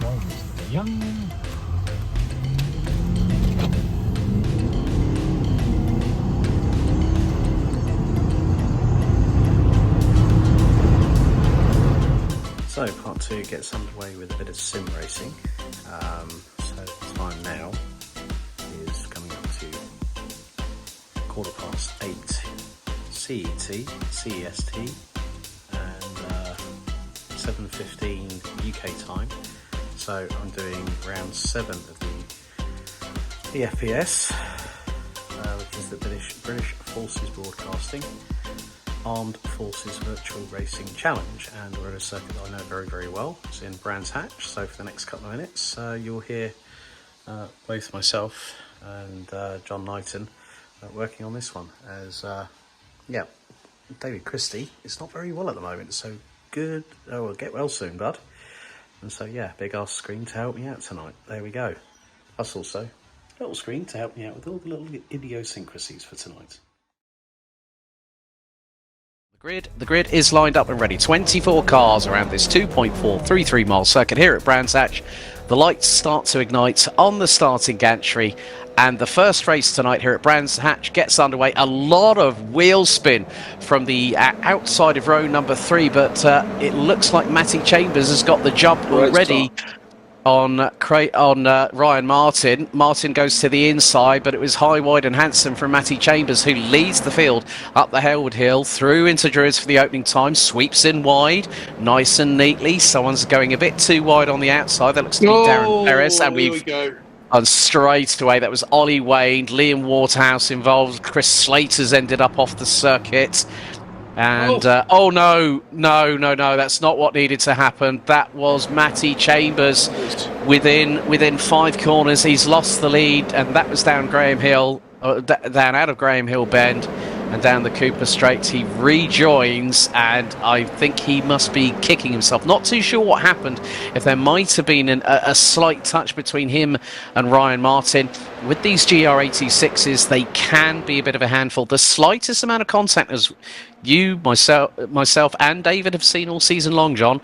drivers. Young. So part 2 gets underway with a bit of sim racing. So the time now is coming up to 8:15 CET, CEST, and 7:15 UK time. So I'm doing round 7 of the FPS, which is the British Forces Broadcasting Armed Forces Virtual Racing Challenge, and we're at a circuit that I know very, very well. It's in Brands Hatch, so for the next couple of minutes you'll hear both myself and John Knighton working on this one, as David Christie is not very well at the moment, so good. Oh, we'll get well soon, bud. And so big ass screen to help me out tonight. There we go. Plus also a little screen to help me out with all the little idiosyncrasies for tonight. The grid is lined up and ready. 24 cars around this 2.433 mile circuit here at Brands Hatch. The lights start to ignite on the starting gantry, and the first race tonight here at Brands Hatch gets underway. A lot of wheel spin from the outside of row number 3, but it looks like Matty Chambers has got the jump already on Ryan Martin. Martin goes to the inside, but it was high, wide and handsome from Matty Chambers, who leads the field up the Hailwood Hill, through into Druids for the opening time, sweeps in wide, nice and neatly. Someone's going a bit too wide on the outside. That looks to be Darren Perez, and we've gone straight away. That was Ollie Wayne, Liam Waterhouse involved. Chris Slater's ended up off the circuit. And, no, that's not what needed to happen. That was Matty Chambers within 5 corners. He's lost the lead, and that was down Graham Hill, down out of Graham Hill Bend and down the Cooper Straights. He rejoins, and I think he must be kicking himself. Not too sure what happened, if there might have been a slight touch between him and Ryan Martin. With these GR86s, they can be a bit of a handful. The slightest amount of contact, as you, myself and David have seen all season long, John,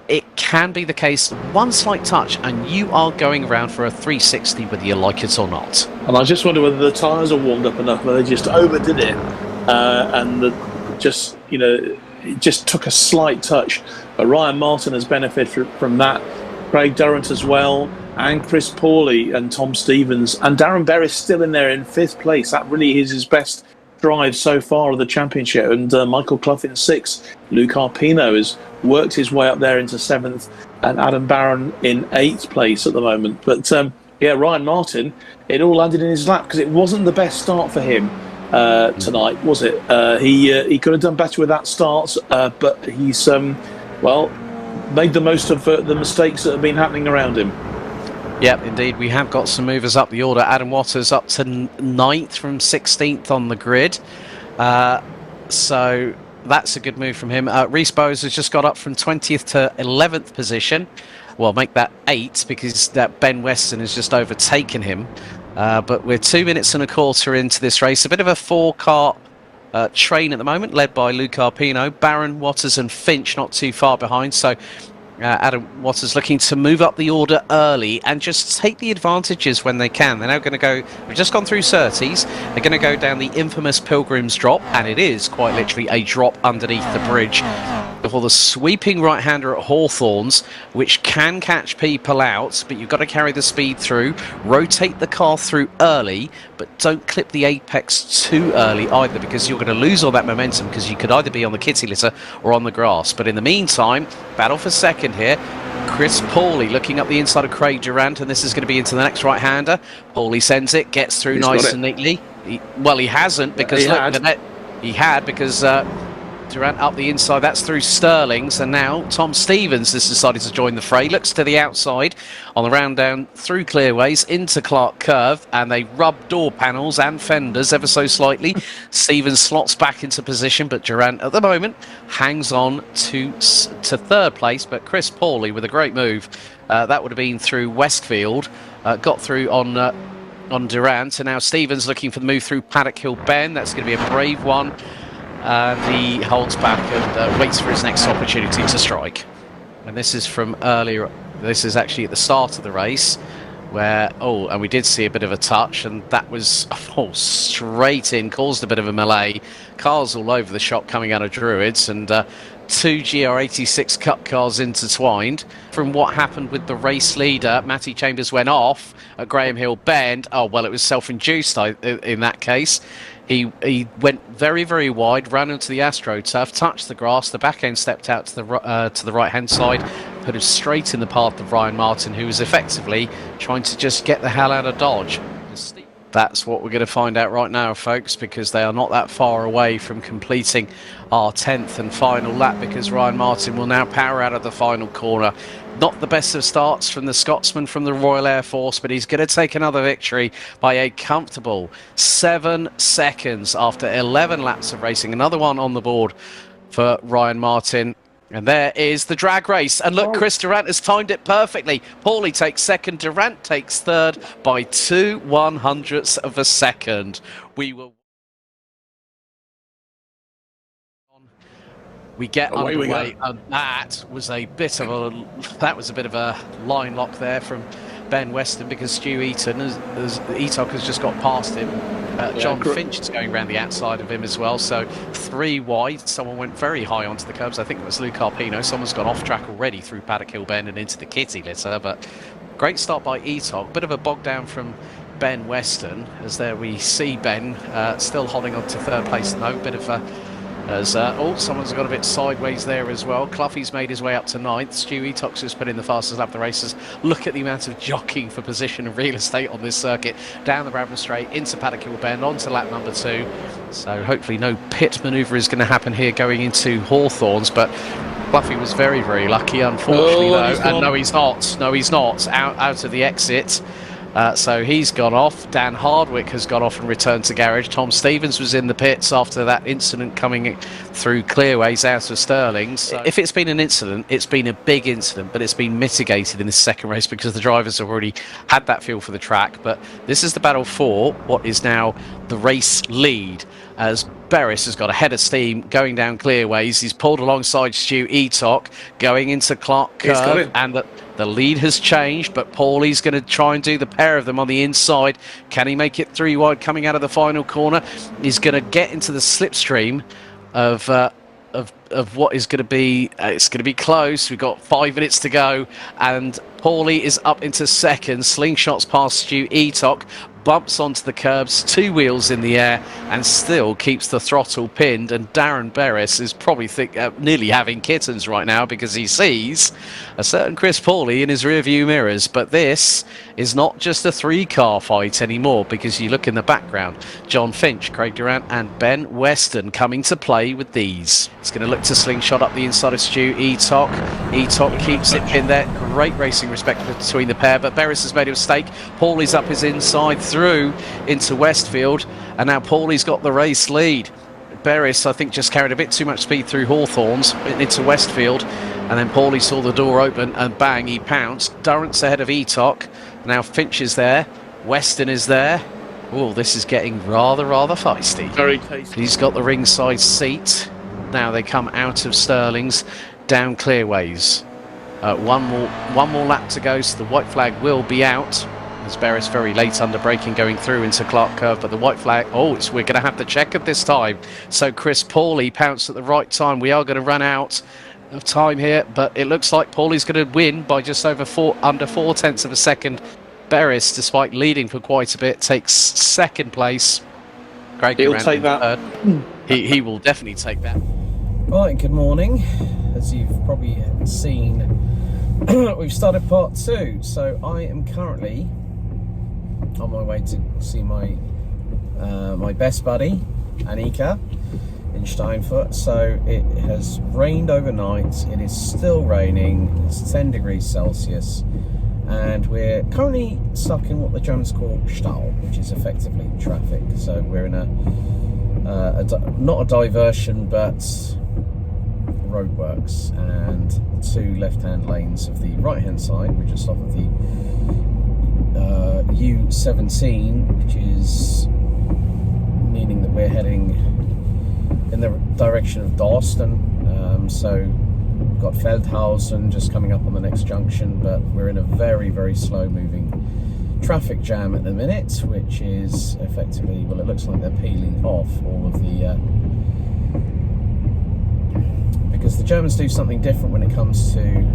it can be the case. One slight touch and you are going around for a 360, whether you like it or not. And I just wonder whether the tyres are warmed up enough, whether they just overdid it it just took a slight touch. But Ryan Martin has benefited from that. Craig Durrant as well, and Chris Pawley and Tom Stevens, and Darren Berris still in there in 5th place. That really is his best drive so far of the championship, and Michael Clough in 6th. Luke Arpino has worked his way up there into 7th, and Adam Barron in 8th place at the moment. But Ryan Martin, it all landed in his lap, because it wasn't the best start for him tonight, was it? He could have done better with that start, but he's made the most of the mistakes that have been happening around him. Yep, indeed. We have got some movers up the order. Adam Waters up to 9th from 16th on the grid. So that's a good move from him. Reece Bowes has just got up from 20th to 11th position. Well, make that 8, because that Ben Weston has just overtaken him. But we're 2 minutes and a quarter into this race. A bit of a 4-car train at the moment, led by Luke Arpino. Barron, Waters and Finch not too far behind. So Adam Waters looking to move up the order early and just take the advantages when they can. They're now going to go, we've just gone through Surtees, they're going to go down the infamous Pilgrim's Drop, and it is quite literally a drop underneath the bridge, before the sweeping right-hander at Hawthorns, which can catch people out, but you've got to carry the speed through, rotate the car through early, but don't clip the apex too early either, because you're going to lose all that momentum, because you could either be on the kitty litter or on the grass. But in the meantime, battle for second here. Chris Pawley looking up the inside of Craig Durant, and this is going to be into the next right-hander. Pawley sends it, gets through nice and neatly. He hasn't, because he had because Durant up the inside, that's through Sterling's, and now Tom Stevens has decided to join the fray. Looks to the outside on the round down through Clearways into Clark Curve, and they rub door panels and fenders ever so slightly. Stevens slots back into position, but Durant at the moment hangs on to 3rd place. But Chris Pawley with a great move, that would have been through Westfield, got through on Durant, and now Stevens looking for the move through Paddock Hill Bend. That's going to be a brave one. And he holds back and waits for his next opportunity to strike. And this is from earlier This is actually at the start of the race, where, and we did see a bit of a touch, and that was straight in, caused a bit of a melee. Cars all over the shop coming out of Druids, and two GR86 Cup cars intertwined. From what happened with the race leader, Matty Chambers went off at Graham Hill Bend. Oh, well, it was self-induced in that case. He went very, very wide, ran into the AstroTurf, touched the grass. The back end stepped out to the right-hand side, put it straight in the path of Ryan Martin, who was effectively trying to just get the hell out of Dodge. That's what we're going to find out right now, folks, because they are not that far away from completing our 10th and final lap, because Ryan Martin will now power out of the final corner. Not the best of starts from the Scotsman from the Royal Air Force, but he's going to take another victory by a comfortable 7 seconds after 11 laps of racing. Another one on the board for Ryan Martin. And there is the drag race. And look, Chris Durant has timed it perfectly. Paulie takes second. Durant takes third by 2/100ths of a second. We get underway, and that was a bit of a line lock there from Ben Weston, because Stu Eaton, as Eatock has just got past him. John Finch is going around the outside of him as well, so 3 wide. Someone went very high onto the curbs. I think it was Luke Arpino. Someone's gone off track already through Paddock Hill Bend and into the kitty litter, but great start by Eatock. Bit of a bog down from Ben Weston, as there we see Ben still holding on to third place at the moment. Bit of a someone's got a bit sideways there as well. Cluffy's made his way up to 9th. Stu Eatox has put in the fastest lap of the races. Look at the amount of jockeying for position and real estate on this circuit. Down the Bradford Straight, into Paddock Hill Bend, onto lap number 2. So hopefully no pit manoeuvre is going to happen here going into Hawthorns, but Cluffy was very, very lucky, unfortunately, though. And no, he's not. No, he's not. Out of the exit. So he's gone off. Dan Hardwick has gone off and returned to garage. Tom Stevens was in the pits after that incident coming through Clearways out of Stirling. So if it's been an incident, it's been a big incident, but it's been mitigated in this second race because the drivers have already had that feel for the track. But this is the battle for what is now the race lead, as Berris has got a head of steam going down Clearways. He's pulled alongside Stu Eatock going into Clark Curve, and the lead has changed, but Paulie's going to try and do the pair of them on the inside. Can he make it 3 wide coming out of the final corner? He's going to get into the slipstream of what is going to be, it's going to be close. We've got 5 minutes to go, and Paulie is up into second. Slingshots past Stu Eatock, bumps onto the curbs, 2 wheels in the air, and still keeps the throttle pinned. And Darren Berris is probably nearly having kittens right now, because he sees a certain Chris Paulie in his rearview mirrors. But this is not just a 3-car fight anymore, because you look in the background, John Finch, Craig Durant and Ben Weston coming to play with these. It's going to look to slingshot up the inside of Stu Eatock. Eatock keeps it pinned there. Great racing respect between the pair, but Berris has made a mistake. Paulie's up his inside through into Westfield, and now Paulie's got the race lead. Berris, I think, just carried a bit too much speed through Hawthorns into Westfield, and then Paulie saw the door open and bang, he pounced. Durrant's ahead of Eatock. Now Finch is there, Weston is there. Oh, this is getting rather feisty. Very tasty. He's got the ringside seat. Now they come out of Stirling's down Clearways. One more lap to go, so the white flag will be out. As Berris very late under braking going through into Clark Curve, but the white flag, we're going to have to check it this time. So Chris Paulie pounced at the right time. We are going to run out of time here, but it looks like Paulie's going to win by just under 4/10 of a second. Berris, despite leading for quite a bit, takes second place. Craig He'll take that. He will definitely take that. Right, good morning. As you've probably seen, we've started part 2. So I am currently on my way to see my best buddy, Annika, in Steinfurt. So it has rained overnight. It is still raining. It's 10 degrees Celsius. And we're currently stuck in what the Germans call Stau, which is effectively traffic. So we're in not a diversion, but roadworks, and the 2 left-hand lanes of the right-hand side. We're just off of the U17, which is meaning that we're heading in the direction of Dorsten. So We've got Feldhausen just coming up on the next junction, but we're in a very, very slow moving traffic jam at the minute, which is effectively, well, it looks like they're peeling off all of the because the Germans do something different when it comes to,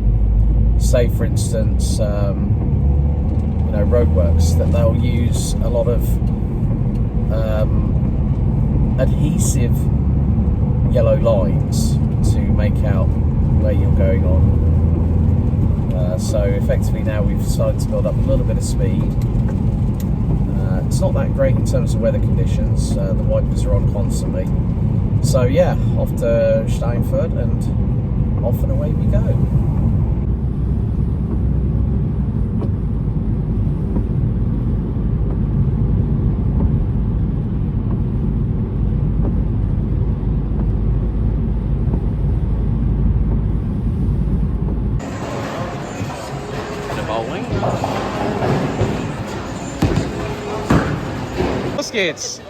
say for instance, roadworks, that they'll use a lot of adhesive yellow lines to make out where you're going on. So effectively now we've started to build up a little bit of speed. It's not that great in terms of weather conditions. The wipers are on constantly. So yeah, off to Steinfurt and off and away we go. Was geht's?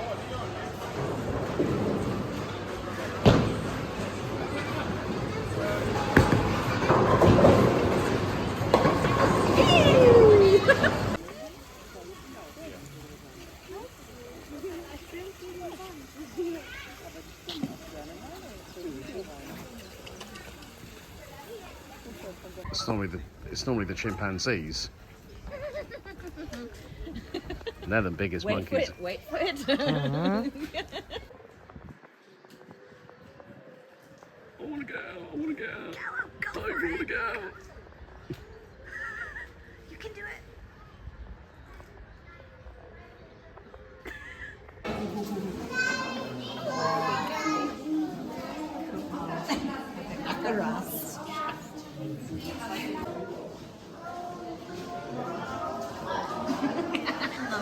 It's normally the chimpanzees. They're the biggest monkeys. Wait for it. I wanna go. I wanna go. Go I wanna go. You can do it. Ross.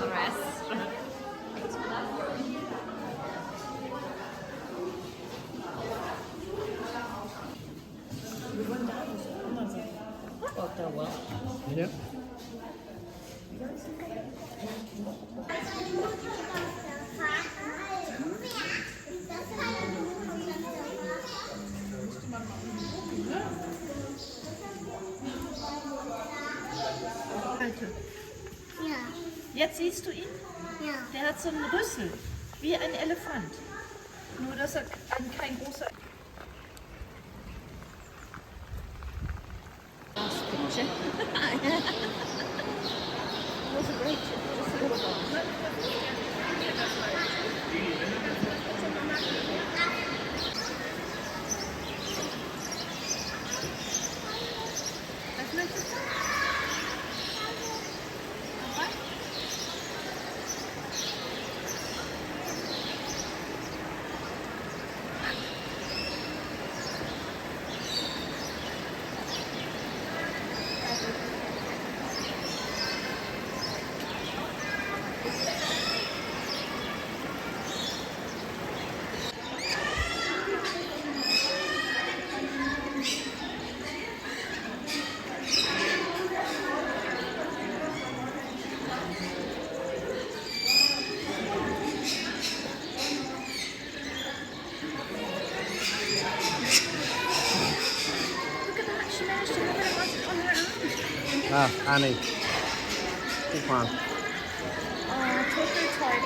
The rest. Worked out well. Yeah. Ja. Jetzt siehst du ihn? Ja. Der hat so einen Rüssel, wie ein Elefant. Nur, dass er kein großer... Last picture. Was a great just a little one. Was möchtest du? Ah, Annie. Big one. Total type.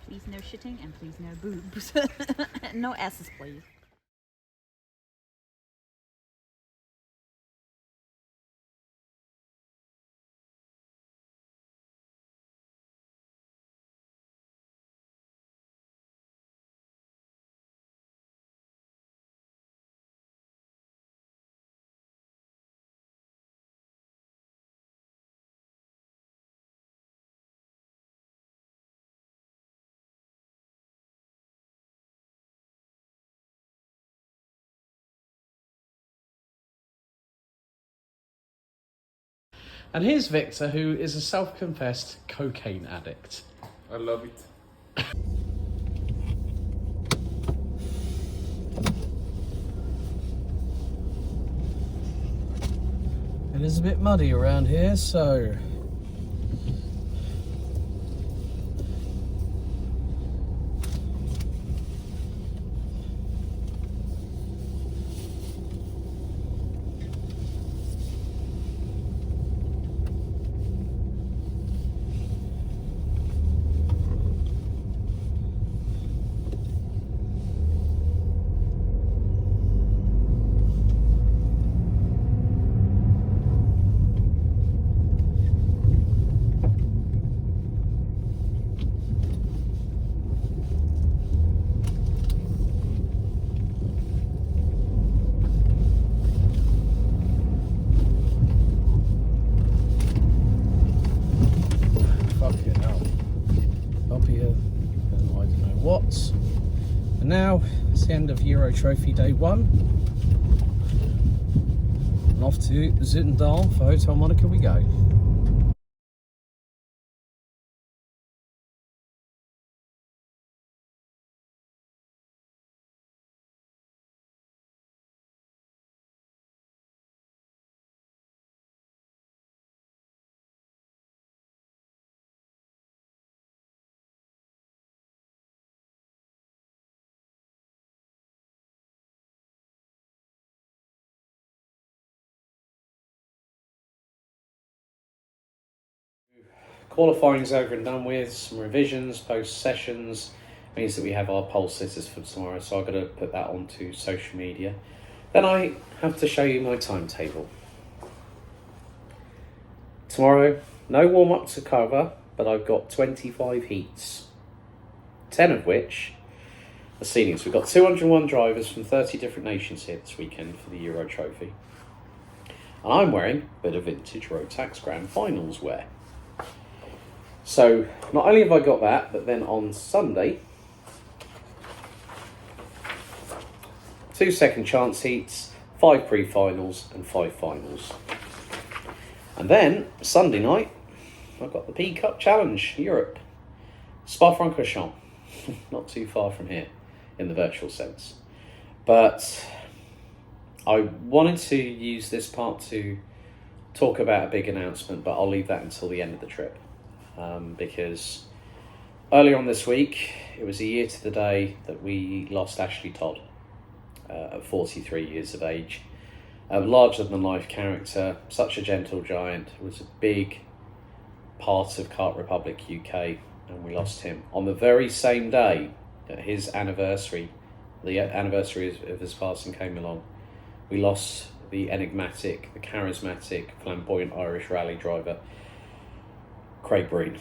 Please no shitting and please no boobs. No asses, please. And here's Victor, who is a self-confessed cocaine addict. I love it. It is a bit muddy around here, so fucking hell. Up here, and I don't know what. And now it's the end of Euro Trophy Day 1. And off to Zoetermeer for Hotel Monaco we go. Qualifying's over and done with. Some revisions, post sessions means that we have our pole sitters for tomorrow, so I've got to put that onto social media. Then I have to show you my timetable. Tomorrow, no warm-up to cover, but I've got 25 heats, 10 of which are seniors. We've got 201 drivers from 30 different nations here this weekend for the Euro Trophy. And I'm wearing a bit of vintage Rotax Grand Finals wear. So, not only have I got that, but then on Sunday, 2 second chance heats, 5 pre-finals and 5 finals. And then, Sunday night, I've got the P Cup Challenge Europe. Spa-Francorchamps, not too far from here in the virtual sense. But I wanted to use this part to talk about a big announcement, but I'll leave that until the end of the trip. Because earlier on this week, it was a year to the day that we lost Ashley Todd at 43 years of age. A larger-than-life character, such a gentle giant, was a big part of Kart Republic UK, and we lost him on the very same day that his anniversary, the anniversary of his passing came along. We lost the enigmatic, the charismatic, flamboyant Irish rally driver, Craig Breen,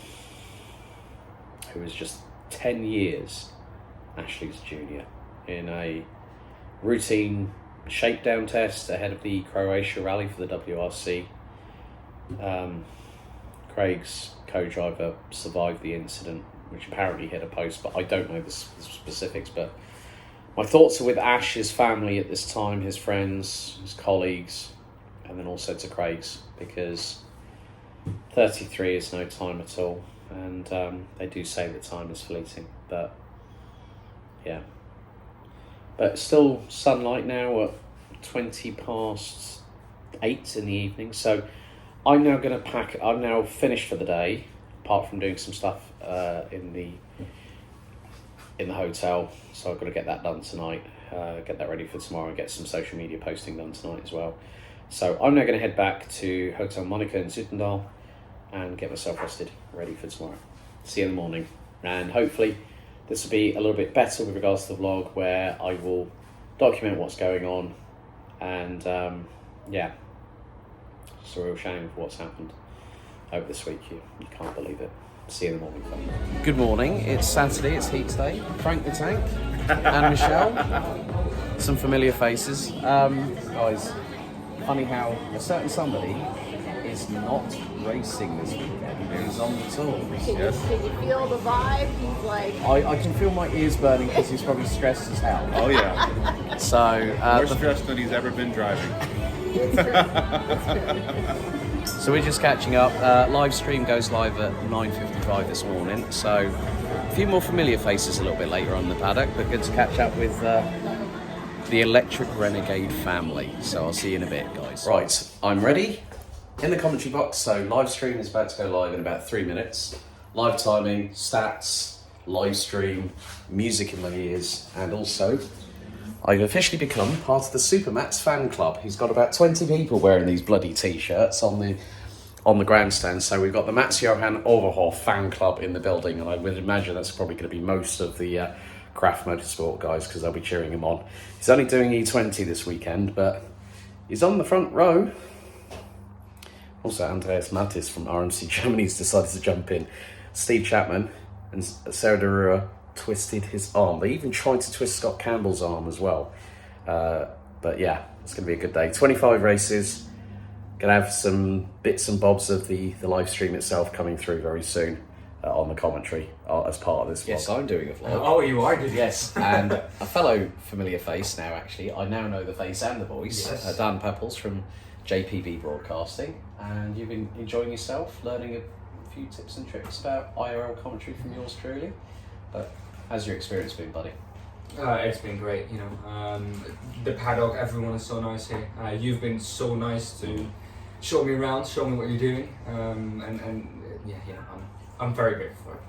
who was just 10 years Ashley's junior in a routine shakedown test ahead of the Croatia rally for the WRC. Craig's co-driver survived the incident, which apparently hit a post, but I don't know the specifics. But my thoughts are with Ash, his family at this time, his friends, his colleagues, and then also to Craig's, because 33 is no time at all, and they do say that time is fleeting, but yeah. But it's still sunlight now at 20 past 8 in the evening, so I'm now going to pack. I'm now finished for the day, apart from doing some stuff in the hotel, so I've got to get that done tonight, get that ready for tomorrow, and get some social media posting done tonight as well. So I'm now going to head back to Hotel Monaco in Zoetermeer and get myself rested, ready for tomorrow. See you in the morning, and hopefully this will be a little bit better with regards to the vlog, where I will document what's going on, and yeah, it's a real shame of what's happened over this week. You can't believe it. See you in the morning, fun. Good morning, it's Saturday, it's Heats Day. Frank the Tank and Michelle, some familiar faces. Guys, funny how a certain somebody is not racing this weekend. He's on the tours. Can you feel the vibe? He's like... I can feel my ears burning because he's probably stressed as hell. Oh yeah. So More stressed than he's ever been driving. It's true. It's true. So we're just catching up. Live stream goes live at 9:55 this morning. So a few more familiar faces a little bit later on in the paddock, but good to catch up with the Electric Renegade family. So I'll see you in a bit, guys. Right, I'm ready in the commentary box. So live stream is about to go live in about 3 minutes. Live timing, stats, live stream, music in my ears, and also I've officially become part of the Supermax fan club. He's got about 20 people wearing these bloody t-shirts on the grandstand. So we've got the Mats Johan Overhoff fan club in the building, and I would imagine that's probably going to be most of the Craft Motorsport guys, because they'll be cheering him on. He's only doing E20 this weekend, but he's on the front row. Also, Andreas Mattis from RMC Germany's decided to jump in. Steve Chapman and Sarah de Rua twisted his arm. They even tried to twist Scott Campbell's arm as well. But yeah, it's going to be a good day. 25 races. Going to have some bits and bobs of the live stream itself coming through very soon on the commentary as part of this vlog. Yes, I'm doing a vlog. Oh, you are? Yes, and a fellow familiar face now, actually. I now know the face and the voice. Yes. Dan Pepples from JPB Broadcasting. And you've been enjoying yourself, learning a few tips and tricks about IRL commentary from yours truly. But how's your experience been, buddy? It's been great, you know. The paddock, everyone is so nice here. You've been so nice to show me around, show me what you're doing, I'm very grateful for it.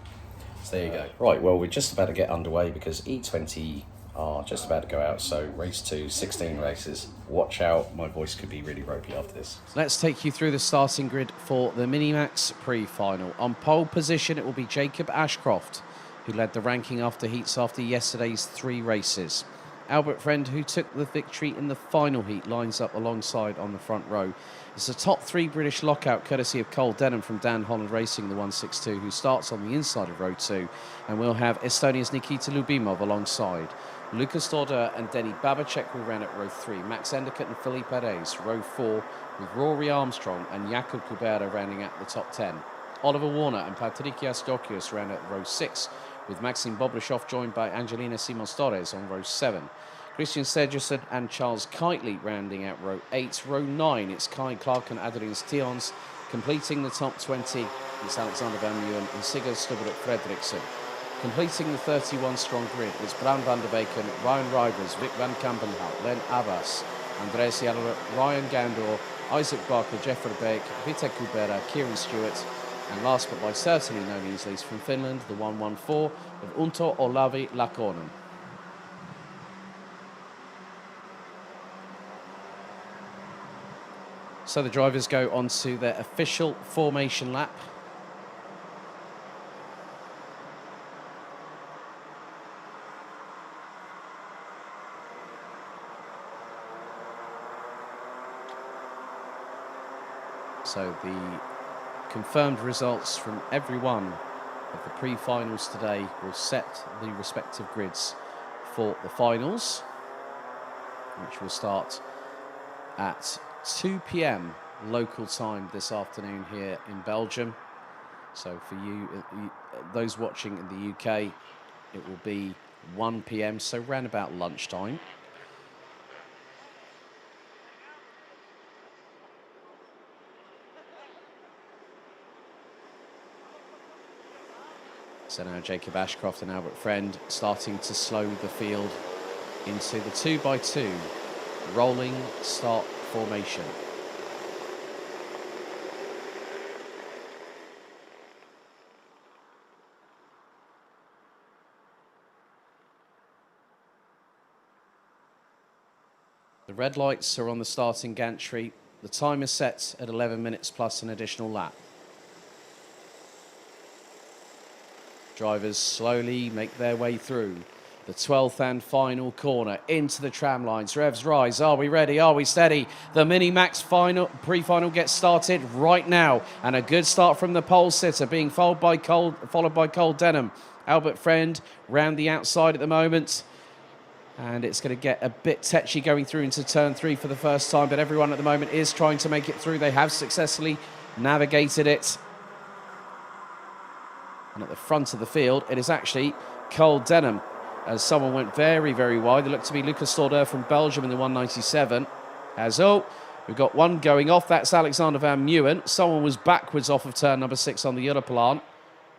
So there you go. Right, well, we're just about to get underway because E20 are just about to go out. So race 2, 16 races. Watch out, my voice could be really ropey after this. So let's take you through the starting grid for the Minimax pre-final. On pole position, it will be Jacob Ashcroft, who led the ranking after heats after yesterday's 3 races. Albert Friend, who took the victory in the final heat, lines up alongside on the front row. It's a top 3 British lockout, courtesy of Cole Denham from Dan Holland Racing, the 162, who starts on the inside of row 2. And we'll have Estonia's Nikita Lubimov alongside. Lucas Dorder and Denny Babacek will run at row 3. Max Endicott and Philippe Perez, row 4, with Rory Armstrong and Jakub Kubera rounding at the top 10. Oliver Warner and Patrikias Dokius round at row 6, with Maxime Bobrishov joined by Angelina Simons-Torres on row 7. Christian Segerson and Charles Kitely rounding out row 8. Row 9, it's Kai Clark and Adrien Stions. Completing the top 20, it's Alexander Van Meeuwen and Sigurd Stubberud Fredriksson. Completing the 31-strong grid, it's Bram van der Beken, Ryan Rivers, Vic van Kampenhout, Len Abbas, Andreas Jaller, Ryan Gandor, Isaac Barker, Jeffrey Beek, Vitek Kubera, Kieran Stewart, and last but by certainly no means least from Finland, the 114 of Unto Olavi Lakonen. So the drivers go on to their official formation lap. So the confirmed results from every one of the pre-finals today will set the respective grids for the finals, which will start at 2 p.m. local time this afternoon here in Belgium. So for you, those watching in the UK, it will be 1 p.m, so round about lunchtime. So now Jacob Ashcroft and Albert Friend starting to slow the field into the 2x2 rolling start formation. The red lights are on the starting gantry. The time is set at 11 minutes plus an additional lap. Drivers slowly make their way through the 12th and final corner into the tram lines. Revs rise. Are we ready? Are we steady? The Mini-Max final pre-final gets started right now, and a good start from the pole sitter, being followed by Cole Denham. Albert Friend round the outside at the moment, and it's going to get a bit tetchy going through into turn 3 for the first time, but everyone at the moment is trying to make it through. They have successfully navigated it. And at the front of the field, it is actually Cole Denham, as someone went very, very wide. It looked to be Lucas Dorder from Belgium in the 197. As We've got one going off. That's Alexander Van Meeuwen. Someone was backwards off of turn number 6 on the Jutterplan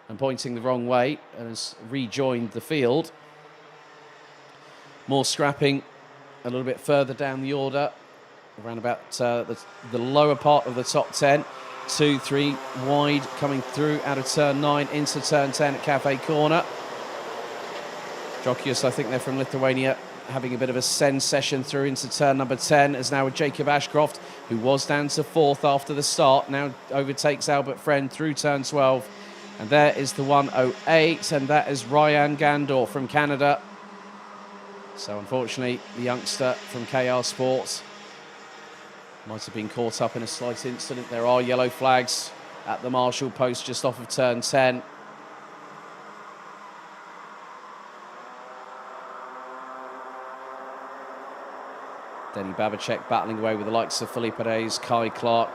and pointing the wrong way and has rejoined the field. More scrapping a little bit further down the order, around about the lower part of the top 10. 2, 3 wide coming through out of turn 9 into turn 10 at Cafe Corner. Jockeys, I think they're from Lithuania, having a bit of a send session through into turn number 10, as now with Jacob Ashcroft, who was down to 4th after the start, now overtakes Albert Friend through turn 12. And there is the 108, and that is Ryan Gandor from Canada. So unfortunately, the youngster from KR Sports might have been caught up in a slight incident. There are yellow flags at the marshal post just off of turn 10. Denny Babacek battling away with the likes of Felipe Reyes, Kai Clark.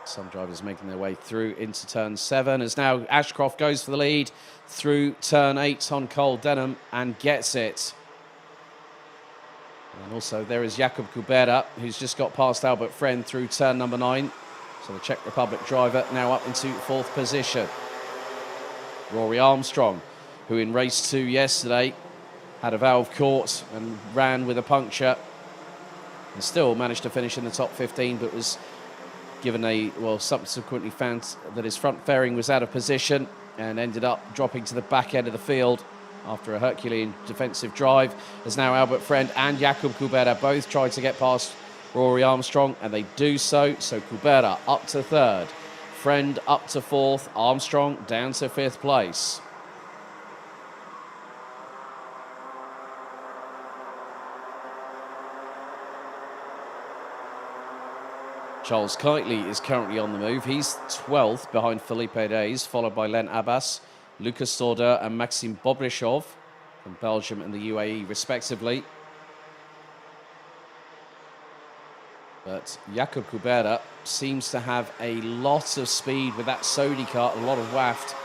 Some drivers making their way through into turn 7 as now Ashcroft goes for the lead through turn 8 on Cole Denham and gets it. And also there is Jakub Kubera, who's just got past Albert Friend through turn number 9. So the Czech Republic driver now up into 4th position. Rory Armstrong, who in race 2 yesterday had a valve caught and ran with a puncture and still managed to finish in the top 15, but was given subsequently found that his front fairing was out of position and ended up dropping to the back end of the field after a Herculean defensive drive. As now Albert Friend and Jakub Kubera both tried to get past Rory Armstrong, and they do so. So Kubera up to 3rd, Friend up to 4th, Armstrong down to 5th place. Charles Kitely is currently on the move. He's 12th behind Felipe Reyes, followed by Len Abbas, Lucas Sorder and Maxim Bobrishov from Belgium and the UAE respectively. But Jakub Kubera seems to have a lot of speed with that Sodi kart, a lot of waft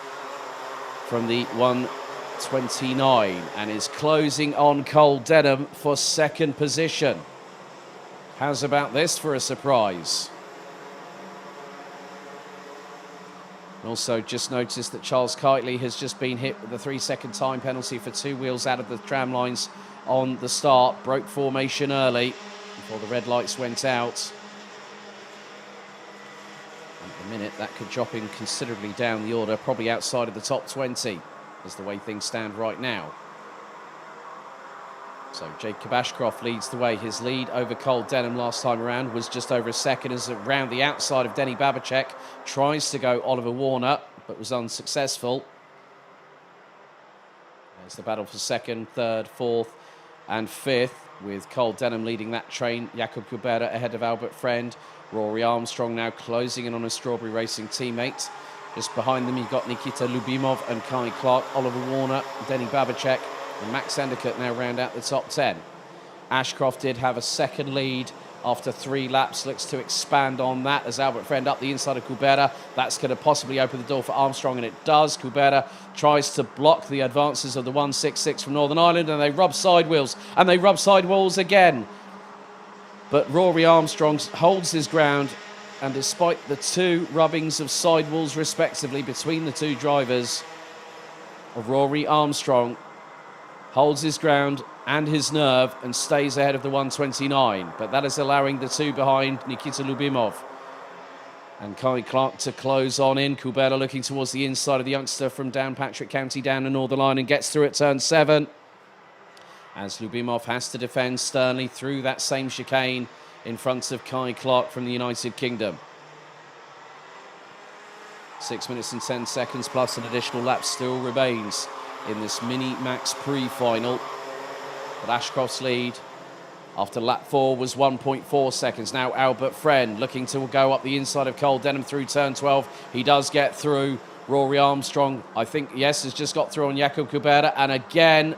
from the 129, and is closing on Cole Denham for 2nd position. How's about this for a surprise? And also just noticed that Charles Kitely has just been hit with a 3-second time penalty for 2 wheels out of the tram lines on the start. Broke formation early before the red lights went out. And at the minute, that could drop him considerably down the order, probably outside of the top 20, as the way things stand right now. So Jacob Ashcroft leads the way. His lead over Cole Denham last time around was just over a second, as around the outside of Denny Babacek tries to go Oliver Warner, but was unsuccessful. There's the battle for 2nd, 3rd, 4th and 5th, with Cole Denham leading that train. Jakub Kubera ahead of Albert Friend. Rory Armstrong now closing in on a Strawberry Racing teammate. Just behind them, you've got Nikita Lubimov and Kai Clark, Oliver Warner, Denny Babacek, and Max Endicott now round out the top 10. Ashcroft did have a 2nd lead after 3 laps. Looks to expand on that as Albert Friend up the inside of Kubera. That's going to possibly open the door for Armstrong, and it does. Kubera tries to block the advances of the 166 from Northern Ireland, and they rub side wheels, and they rub side walls again. But Rory Armstrong holds his ground, and despite the 2 rubbings of side walls respectively between the 2 drivers, Rory Armstrong holds his ground and his nerve and stays ahead of the 129. But that is allowing the 2 behind, Nikita Lubimov and Kai Clark, to close on in. Kubera looking towards the inside of the youngster from Downpatrick County down the Northern Line and gets through at turn 7. As Lubimov has to defend sternly through that same chicane in front of Kai Clark from the United Kingdom. 6 minutes and 10 seconds plus an additional lap still remains in this Mini-Max pre-final. But Ashcroft's lead after lap 4 was 1.4 seconds. Now Albert Friend looking to go up the inside of Cole Denham through turn 12. He does get through. Rory Armstrong, I think, yes, has just got through on Jakub Kubera. And again,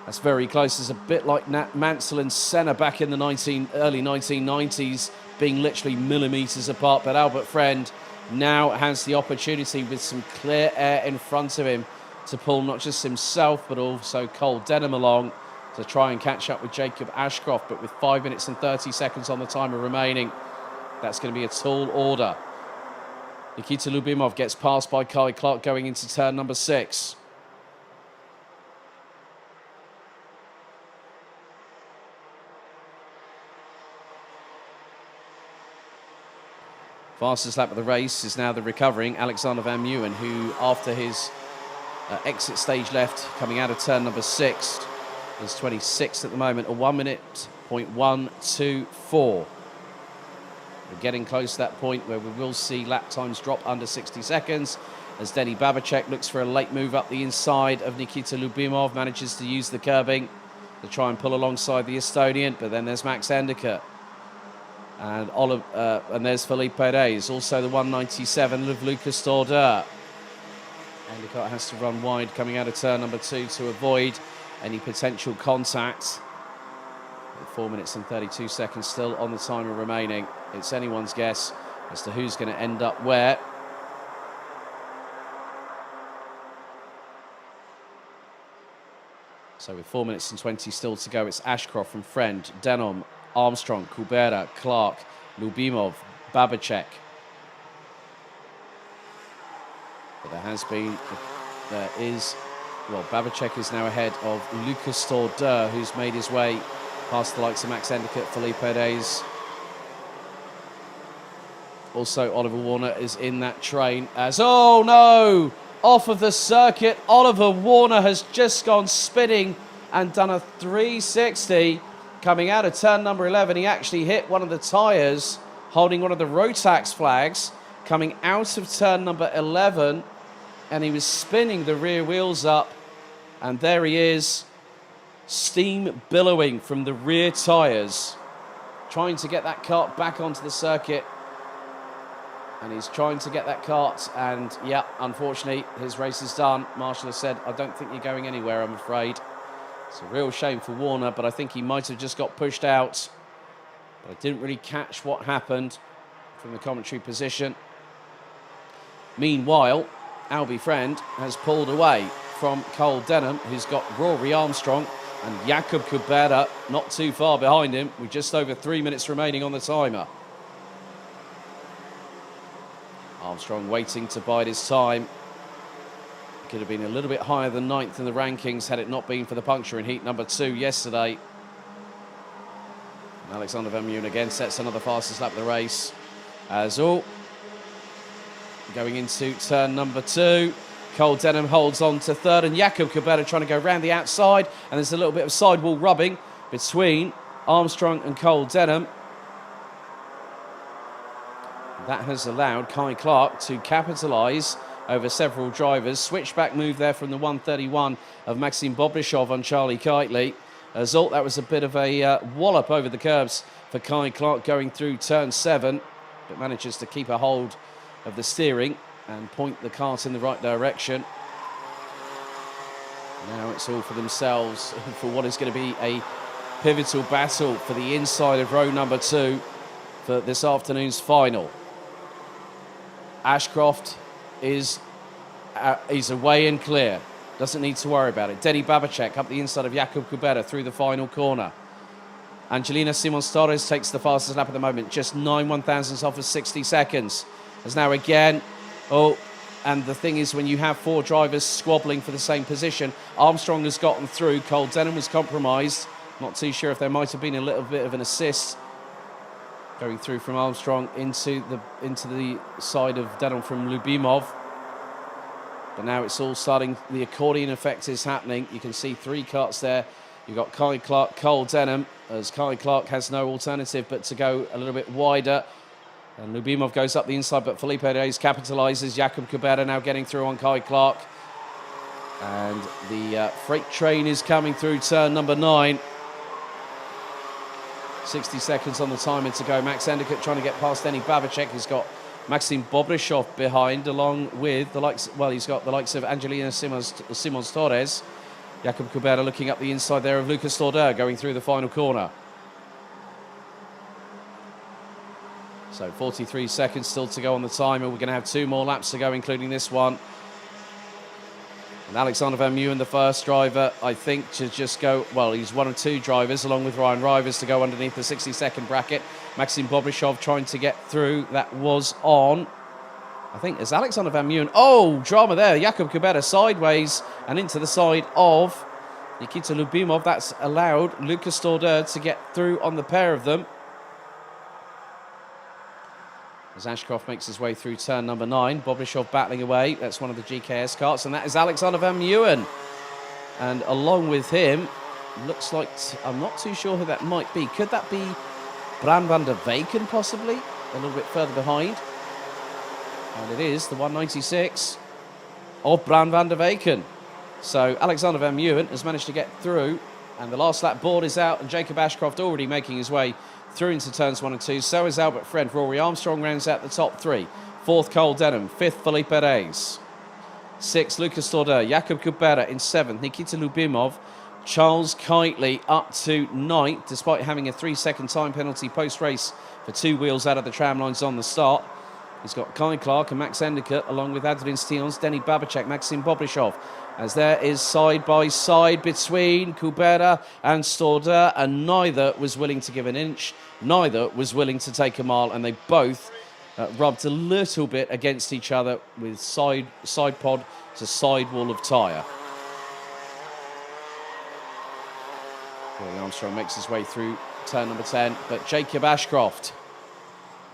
that's very close. It's a bit like Mansell and Senna back in the early 1990s, being literally millimetres apart. But Albert Friend now has the opportunity, with some clear air in front of him, to pull not just himself but also Cole Denham along. to try and catch up with Jacob Ashcroft, but with 5 minutes and 30 seconds on the timer remaining, that's going to be a tall order. Nikita Lubimov gets passed by Kai Clark going into turn number 6. Fastest lap of the race is now the recovering Alexander Van Meeuwen, who after his exit stage left coming out of turn number 6 is 26th at the moment, a 1 minute .124. We're getting close to that point where we will see lap times drop under 60 seconds as Denny Babacek looks for a late move up the inside of Nikita Lubimov, manages to use the curbing to try and pull alongside the Estonian, but then there's Max Endicott. And there's Felipe Reyes, also the 197 of Lucas Dorder. Endicott has to run wide coming out of turn number 2 to avoid any potential contact. With 4 minutes and 32 seconds still on the timer remaining. It's anyone's guess as to who's going to end up where. So with 4 minutes and 20 still to go, it's Ashcroft from Friend, Denom, Armstrong, Kubera, Clark, Lubimov, Babacek. But Babacek is now ahead of Lucas Dorder, who's made his way past the likes of Max Endicott, Felipe Reyes. Also, Oliver Warner is in that train as, oh no! Off of the circuit, Oliver Warner has just gone spinning and done a 360. Coming out of turn number 11, he actually hit one of the tyres, holding one of the Rotax flags, coming out of turn number 11, and he was spinning the rear wheels up, and there he is, steam billowing from the rear tyres, trying to get that kart back onto the circuit, and he's trying to get that kart, and yeah, unfortunately, his race is done. Marshall has said, I don't think you're going anywhere, I'm afraid. It's a real shame for Warner, but I think he might have just got pushed out. But I didn't really catch what happened from the commentary position. Meanwhile, Albie Friend has pulled away from Cole Denham, who's got Rory Armstrong and Jakub Kubera not too far behind him, with just over 3 minutes remaining on the timer. Armstrong waiting to bide his time. Could have been a little bit higher than 9th in the rankings had it not been for the puncture in heat number 2 yesterday. And Alexander Van Meeuwen again sets another fastest lap of the race. As all going into turn number 2. Cole Denham holds on to 3rd, and Jakub Kubera trying to go round the outside, and there's a little bit of sidewall rubbing between Armstrong and Cole Denham. That has allowed Kai Clark to capitalise over several drivers. Switchback move there from the 131 of Maxim Bobrishov on Charlie Kitely. Result, that was a bit of a wallop over the curbs for Kai Clark going through turn 7, but manages to keep a hold of the steering and point the kart in the right direction. Now it's all for themselves for what is going to be a pivotal battle for the inside of row number 2 for this afternoon's final. Ashcroft is away and clear. Doesn't need to worry about it. Denny Babacek up the inside of Jakub Kubera through the final corner. Angelina Simons Torres takes the fastest lap at the moment, just 9 1,000ths off of 60 seconds. As now again, and the thing is, when you have 4 drivers squabbling for the same position, Armstrong has gotten through. Cole Denham was compromised. Not too sure if there might have been a little bit of an assist going through from Armstrong into the side of Denham from Lubimov. But now it's all starting, the accordion effect is happening. You can see 3 karts there. You've got Kai Clark, Cole Denham, as Kai Clark has no alternative but to go a little bit wider. And Lubimov goes up the inside, but Felipe Reyes capitalises. Jakub Kubera now getting through on Kai Clark. And the freight train is coming through turn number 9. 60 seconds on the timer to go. Max Endicott trying to get past Denny Babacek. He's got Maxim Bobrishov behind, along with the likes, well, he's got the likes of Angelina Simons Torres. Jakub Kubera looking up the inside there of Lucas Dorder going through the final corner. So 43 seconds still to go on the timer. We're going to have 2 more laps to go, including this one. And Alexander Van Meeuwen, the first driver, I think, to just go, well, he's one of two drivers, along with Ryan Rivers, to go underneath the 60-second bracket. Maxim Bobrishov trying to get through. That was on, I think, it's Alexander Van Meeuwen. Oh, drama there. Jakub Kubera sideways and into the side of Nikita Lubimov. That's allowed Lucas Stordeur to get through on the pair of them. As Ashcroft makes his way through turn number 9, Bobrishov battling away. That's one of the GKS carts, and that is Alexander Van Meeuwen. And along with him, looks like, I'm not too sure who that might be. Could that be Bran van der Weyken, possibly? A little bit further behind. And it is the 196 of Bran van der Weyken. So Alexander Van Meeuwen has managed to get through, and the last lap board is out, and Jacob Ashcroft already making his way through into turns 1 and 2. So is Albert Friend. Rory Armstrong rounds out the top 3. 4th, Cole Denham. 5th, Felipe Reyes. 6th, Lucas Stordeur. Jakub Kubera in 7th. Nikita Lubimov. Charles Kitely up to 9th, despite having a 3-second time penalty post-race for 2 wheels out of the tram lines on the start. He's got Kai Clark and Max Endicott, along with Adrian Steons, Denny Babacek, Maxim Bobrishov, as there is side by side between Kubera and Stordeur, and neither was willing to give an inch, neither was willing to take a mile, and they both rubbed a little bit against each other with side pod to side wall of tyre. Rory Armstrong makes his way through turn number 10, but Jacob Ashcroft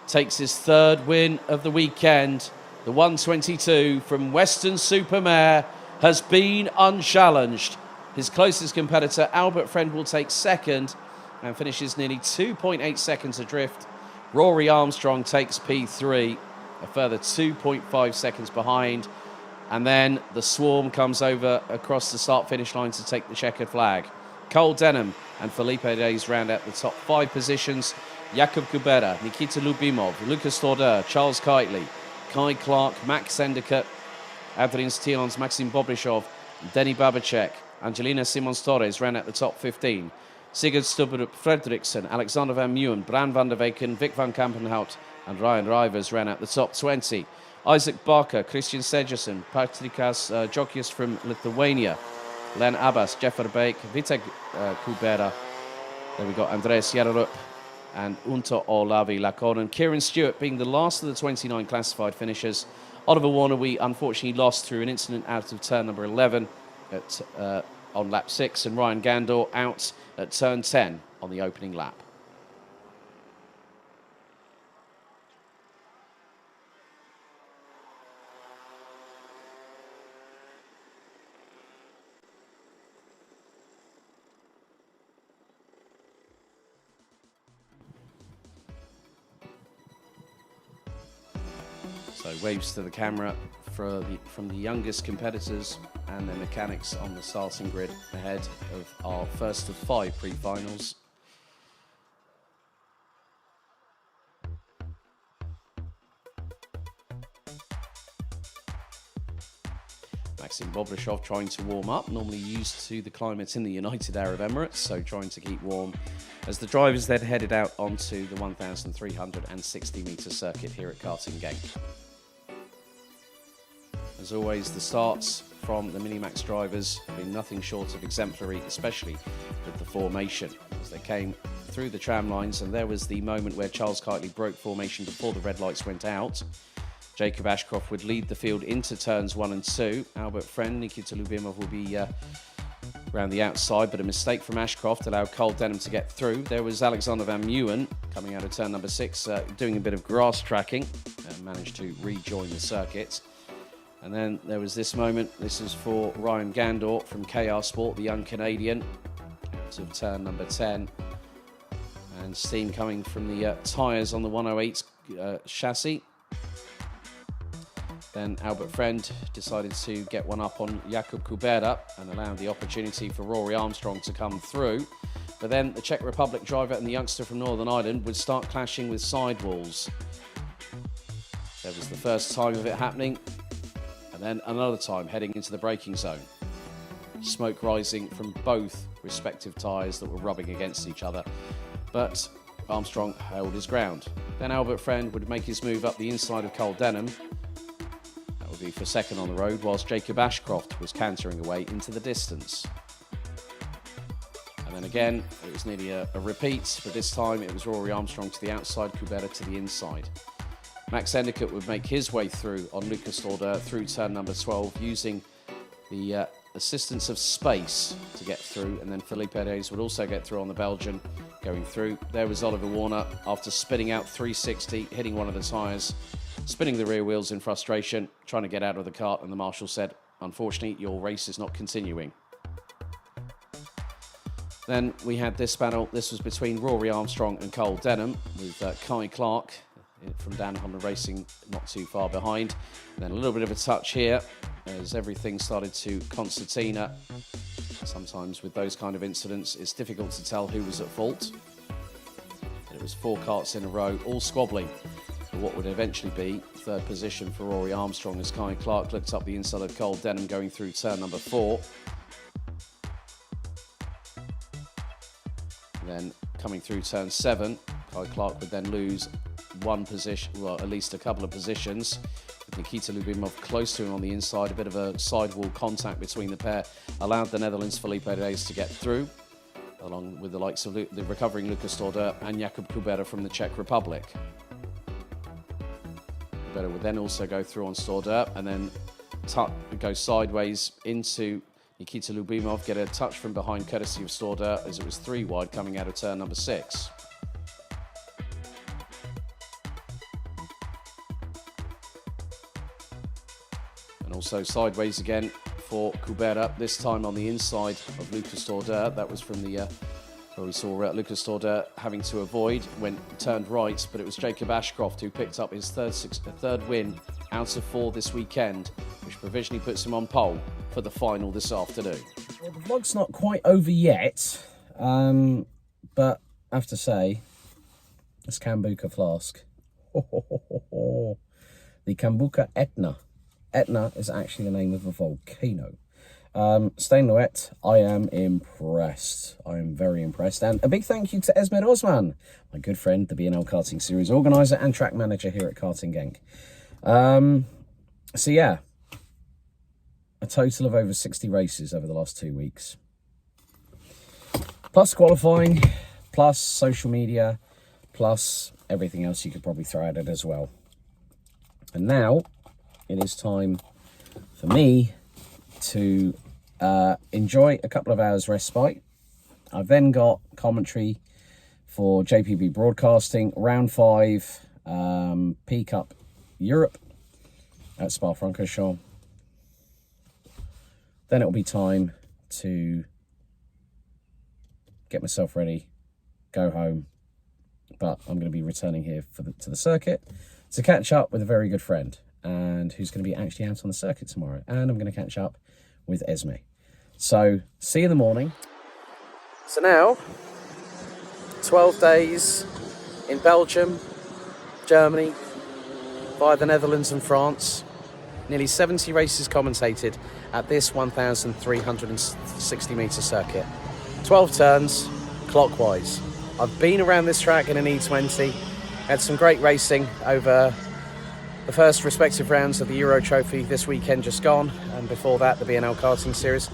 takes his 3rd win of the weekend. The 122 from Weston-super-Mare has been unchallenged. His closest competitor, Albert Friend, will take 2nd and finishes nearly 2.8 seconds adrift. Rory Armstrong takes P3, a further 2.5 seconds behind. And then the swarm comes over across the start-finish line to take the checkered flag. Cole Denham and Felipe Reyes round out the top 5 positions. Jakub Kubera, Nikita Lubimov, Lucas Stordeur, Charles Kitely, Kai Clark, Max Endicott, Adrian Steons, Maxim Bobrishov, Denny Babacek, Angelina Simons-Torres ran at the top 15. Sigurd Stubberup Fredriksson, Alexander Van Meeuwen, Bran van der Weyken, Vic van Kampenhout and Ryan Rivers ran at the top 20. Isaac Barker, Christian Segerson, Patrikas Jokius from Lithuania, Len Abbas, Jeffer Beek, Vitek Kubera. Then we got Andreas Jarup and Unto Olavi Lakonen. Kieran Stewart being the last of the 29 classified finishers. Oliver Warner, we unfortunately lost through an incident out of turn number 11 on lap 6, and Ryan Gandor out at turn 10 on the opening lap. So waves to the camera from the youngest competitors and their mechanics on the starting grid ahead of our first of 5 pre-finals. Maxim Bobrishov trying to warm up, normally used to the climate in the United Arab Emirates, so trying to keep warm as the drivers then headed out onto the 1,360 metre circuit here at Karting Genk. As always, the starts from the Minimax drivers have been nothing short of exemplary, especially with the formation, as they came through the tram lines, and there was the moment where Charles Kitely broke formation before the red lights went out. Jacob Ashcroft would lead the field into turns 1 and 2. Albert Friend, Nikita Lubimov will be around the outside, but a mistake from Ashcroft allowed Cole Denham to get through. There was Alexander Van Meeuwen coming out of turn number 6, doing a bit of grass tracking, and managed to rejoin the circuit. And then there was this moment. This is for Ryan Gandor from KR Sport, the young Canadian, out of turn number 10. And steam coming from the tyres on the 108 chassis. Then Albert Friend decided to get one up on Jakub Kubera and allowed the opportunity for Rory Armstrong to come through. But then the Czech Republic driver and the youngster from Northern Ireland would start clashing with sidewalls. That was the first time of it happening. And then another time heading into the braking zone. Smoke rising from both respective tyres that were rubbing against each other. But Armstrong held his ground. Then Albert Friend would make his move up the inside of Cole Denham. That would be for second on the road, whilst Jacob Ashcroft was cantering away into the distance. And then again, it was nearly a repeat, but this time it was Rory Armstrong to the outside, Kubera to the inside. Max Endicott would make his way through on Lucas Lauder through turn number 12, using the assistance of space to get through, and then Felipe Reyes would also get through on the Belgian going through. There was Oliver Warner after spinning out 360, hitting one of the tyres, spinning the rear wheels in frustration, trying to get out of the kart, and the marshal said, unfortunately, your race is not continuing. Then we had this battle. This was between Rory Armstrong and Cole Denham, with Kai Clark from Dan Honda Racing not too far behind. And then a little bit of a touch here as everything started to concertina. Sometimes with those kind of incidents, it's difficult to tell who was at fault. It was 4 karts in a row, all squabbling for what would eventually be third position for Rory Armstrong as Kai Clark looked up the inside of Cole Denham going through turn number 4. Then coming through turn 7, Kai Clark would then lose one position, well, at least a couple of positions, with Nikita Lubimov close to him on the inside. A bit of a sidewall contact between the pair allowed the Netherlands' Felipe Reyes to get through, along with the likes of the recovering Lucas Lauder and Jakub Kubera from the Czech Republic. Kubera would then also go through on Lauder and then go sideways into Nikita Lubimov, get a touch from behind courtesy of Lauder as it was 3 wide coming out of turn number 6. And also sideways again for Kubera, this time on the inside of Lucas Lauder. That was from the where we saw Lucas Lauder having to avoid when turned right, but it was Jacob Ashcroft who picked up his third win out of 4 this weekend, which provisionally puts him on pole for the final this afternoon. Well, the vlog's not quite over yet, but I have to say, this Kambuka flask. The Kambuka Etna. Etna is actually the name of a volcano. Stainlouette, I am impressed. I am very impressed. And a big thank you to Esmed Osman, my good friend, the B&L Karting Series organiser and track manager here at Karting Genk. So yeah, a total of over 60 races over the last 2 weeks. Plus qualifying, plus social media, plus everything else you could probably throw at it as well. And now it is time for me to enjoy a couple of hours respite. I've then got commentary for JPB Broadcasting, round 5, P Cup Europe at Spa-Francorchamps. Then it'll be time to get myself ready, go home, but I'm going to be returning here to the circuit to catch up with a very good friend, and who's going to be actually out on the circuit tomorrow. And I'm going to catch up with Esme. So, see you in the morning. So now, 12 days in Belgium, Germany, via the Netherlands and France. Nearly 70 races commentated at this 1,360 metre circuit. 12 turns, clockwise. I've been around this track in an E20, had some great racing over the first respective rounds of the Euro Trophy this weekend just gone, and before that the B&L Karting Series.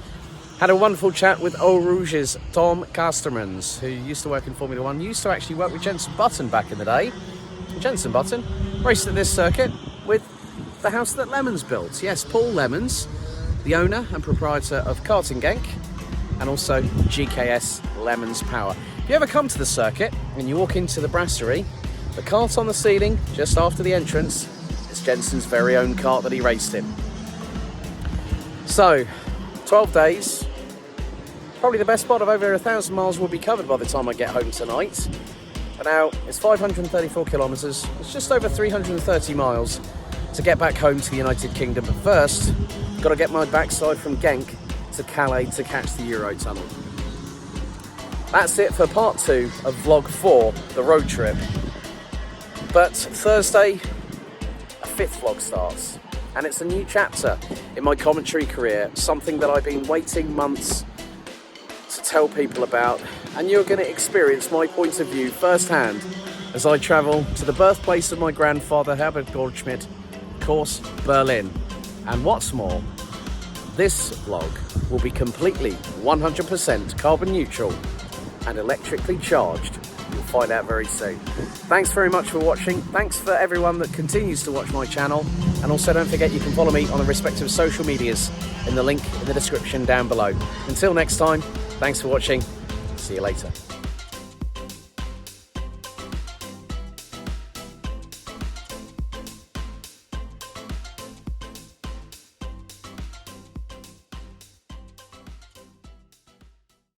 Had a wonderful chat with Eau Rouge's Tom Castermans, who used to work in Formula 1, used to actually work with Jenson Button back in the day. Jenson Button raced at this circuit with the house that Lemons built. Yes, Paul Lemons, the owner and proprietor of Karting Genk, and also GKS Lemons Power. If you ever come to the circuit and you walk into the brasserie, the kart on the ceiling just after the entrance is Jenson's very own kart that he raced in. So, 12 days, probably the best part of over 1,000 miles will be covered by the time I get home tonight. But now it's 534 kilometres, it's just over 330 miles to get back home to the United Kingdom. But first, got to get my backside from Genk to Calais to catch the Eurotunnel. That's it for part 2 of vlog 4, the road trip. But Thursday, a 5th vlog starts, and it's a new chapter in my commentary career, something that I've been waiting months to tell people about, and you're going to experience my point of view firsthand as I travel to the birthplace of my grandfather Herbert Goldschmidt, of course, Berlin. And what's more, this vlog will be completely 100% carbon neutral and electrically charged. You'll find out very soon. Thanks very much for watching. Thanks for everyone that continues to watch my channel. And also don't forget you can follow me on the respective social medias in the link in the description down below. Until next time, thanks for watching. See you later.